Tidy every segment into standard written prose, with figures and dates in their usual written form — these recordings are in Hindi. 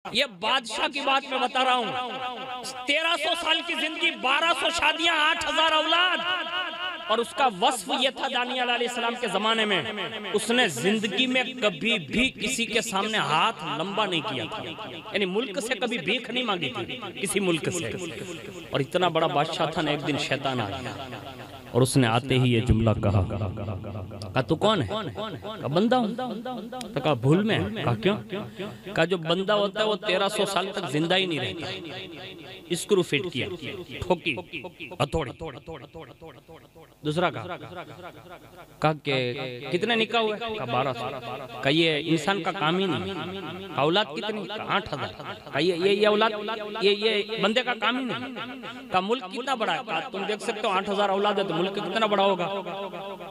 ये बादशाह की बात मैं बता रहा हूँ। 1300 साल की जिंदगी, 1200 शादियां, 8000 औलाद, और उसका वस्फ ये था दानियल अलैहिस्सलाम के जमाने में, उसने जिंदगी में कभी भी किसी के सामने हाथ लंबा नहीं किया था, यानी मुल्क से कभी भीख नहीं मांगी थी किसी मुल्क से। और इतना बड़ा बादशाह था ना, एक दिन शैतान आ गया और उसने आते ही ये जुमला कहा तू कौन है? कहा बंदा हूं। तो कहा भूल में? कहा क्यों? कहा जो बंदा होता है वो 1300 साल तक जिंदा ही नहीं रहता। स्क्रू फिट किया, ठोकी, हथौड़ी। दूसरा कहा कि कितने निकाह हुए? कहा 1200। कहा ये इंसान का काम ही नहीं। औलाद कितनी? 8000। कहा ये औलाद ये बंदे का काम ही नहीं। कहा मुल्क कितना बड़ा है? कहा तुम देख सकते हो 8000 औलाद है तो मुल्क कितना बड़ा होगा।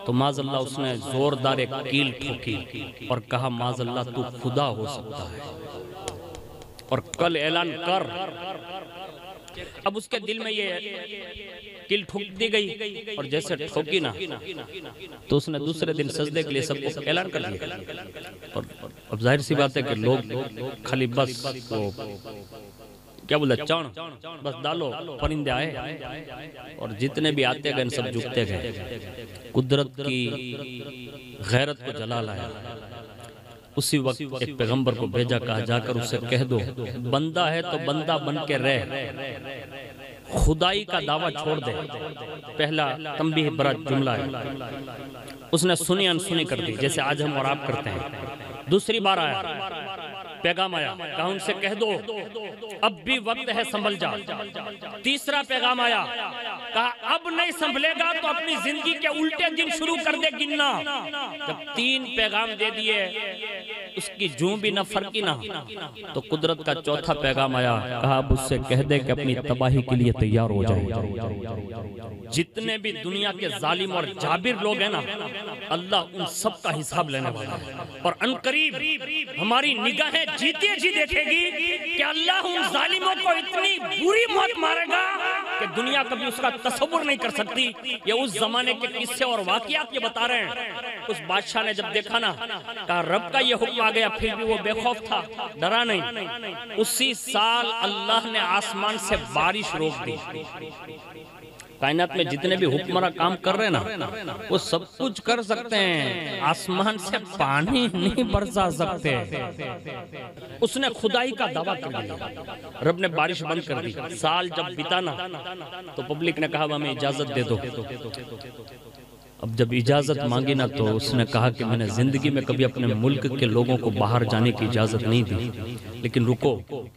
तो माज़अल्लाह उसने जोरदार एक कील ठोकी और कहा माज़अल्लाह तू खुदा हो सकता है और कल ऐलान कर। अब उसके दिल में ये कील ठोक दी गई और जैसे ठोकी ना तो उसने दूसरे दिन सजदे के लिए सबको ऐलान कर दिया। और अब जाहिर सी बात है कि लोग खाली बस वो क्या बोला चाण बस डालो, परिंदे आए और जितने भी आते गए सब झुकते गए। कुदरत की गैरत को जला लाया। उसी वक्त एक पैगंबर को भेजा, कहा जाकर उससे कह दो बंदा है तो बंदा बन के रह, खुदाई का दावा छोड़ दे। पहला तंबीह बड़ा जुमला है, उसने सुनी अनसुनी कर दी जैसे आज हम और आप करते हैं। दूसरी बार आया, पैगाम आया, कहा उनसे कह दो अब भी वक्त है संभल जा। तीसरा पैगाम आया, कहा अब नहीं संभलेगा तो अपनी जिंदगी के उल्टे दिन शुरू कर दे गिनना। जब 3 पैगाम दे दिए उसकी जूं भी न फरकी ना, तो कुदरत का चौथा पैगाम आया, कहा अब उससे कह दे कि अपनी तबाही के लिए तैयार हो जाए। जितने भी दुनिया के जालिम और जाबिर लोग हैं ना, अल्लाह उन सब का हिसाब लेने वाला है। और अनकरीब हमारी निगाहें जीते जी देखेगी कि अल्लाह उन जालिमों को इतनी बुरी मौत मारेगा कि दुनिया कभी उसका तसव्वुर नहीं कर सकती। ये उस जमाने के किस्से और वाकयात ये बता रहे हैं। उस बादशाह ने जब देखा ना, कहा रब का ये हुक्म आ गया, फिर भी वो बेखौफ था, डरा नहीं। उसी साल अल्लाह ने आसमान से बारिश रोक दी। कायनात में जितने भी हुक्मरान काम कर रहे हैं ना, वो सब कुछ कर सकते हैं, आसमान से पानी नहीं बरसा सकते। उसने खुदाई का दावा कर दिया, रब ने बारिश बंद कर दी। साल जब बीता ना तो पब्लिक ने कहा हमें इजाजत दे दो। अब जब इजाजत मांगी ना तो उसने कहा कि मैंने जिंदगी में कभी अपने मुल्क के लोगों को बाहर जाने की इजाजत नहीं दी, लेकिन रुको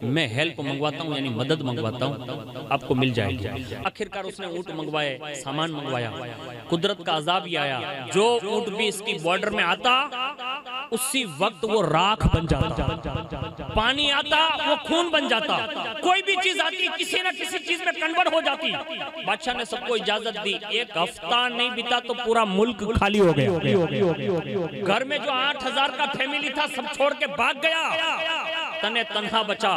मैं हेल्प मंगवाता हूँ, यानी मदद मंगवाता हूँ, आपको मिल जाएगी। आखिरकार उसने ऊंट मंगवाए, सामान मंगवाया। कुदरत का अजाब ही आया, जो ऊंट भी इसकी बॉर्डर में आता उसी वक्त वो राख बन जाता, पानी आता वो खून बन जाता, कोई भी चीज आती किसी न किसी चीज में कन्वर्ट हो जाती। बादशाह ने सबको इजाजत दी। 1 हफ्ता नहीं बीता तो पूरा मुल्क खाली हो गया। घर में जो 8000 का फैमिली था सब छोड़ के भाग गया। तने तन्हा बचा,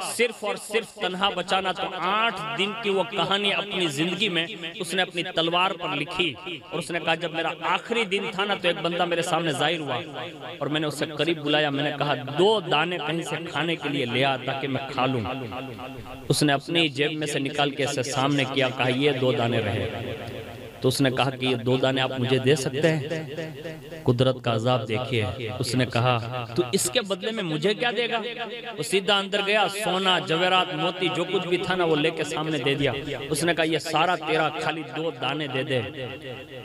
सिर्फ और सिर्फ तन्हा बचाना। तो 8 दिन की वो कहानी अपनी जिंदगी में उसने अपनी तलवार पर लिखी। और उसने कहा जब मेरा आखिरी दिन था ना तो एक बंदा मेरे सामने जाहिर हुआ और मैंने उससे करीब बुलाया। मैंने कहा 2 दाने कहीं से खाने के लिए ले आ ताकि मैं खा लूं। उसने अपनी जेब में से निकाल के ऐसे सामने किया, कहा ये 2 दाने रहे। तो उसने कहा कि ये 2 दाने आप मुझे दे सकते हैं? कुदरत का अजाब देखिए। उसने कहा तो इसके बदले में मुझे क्या देगा? वो सीधा अंदर गया, सोना जवेरात मोती जो कुछ भी था ना वो लेके सामने दे दिया। उसने कहा ये सारा तेरा, खाली 2 दाने दे दे।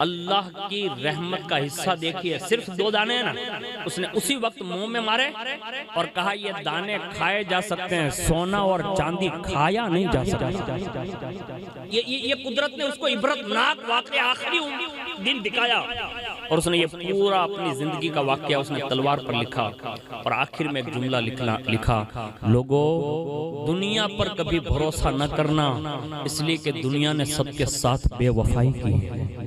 अल्लाह की रहमत का हिस्सा देखिए, सिर्फ 2 दाने हैं ना। उसने उसी वक्त मुंह में मारे और कहा ये दाने खाए जा सकते हैं, सोना और चांदी खाया नहीं जा सकता। ये कुदरत ने उसको इबरतनाक वाकया आखिरी दिन दिखाया। और उसने ये पूरा अपनी जिंदगी का वाकया उसने तलवार पर लिखा। और आखिर में एक जुमला लिखा, लोगों दुनिया पर कभी भरोसा न करना, इसलिए कि दुनिया ने सबके साथ बेवफाई की है।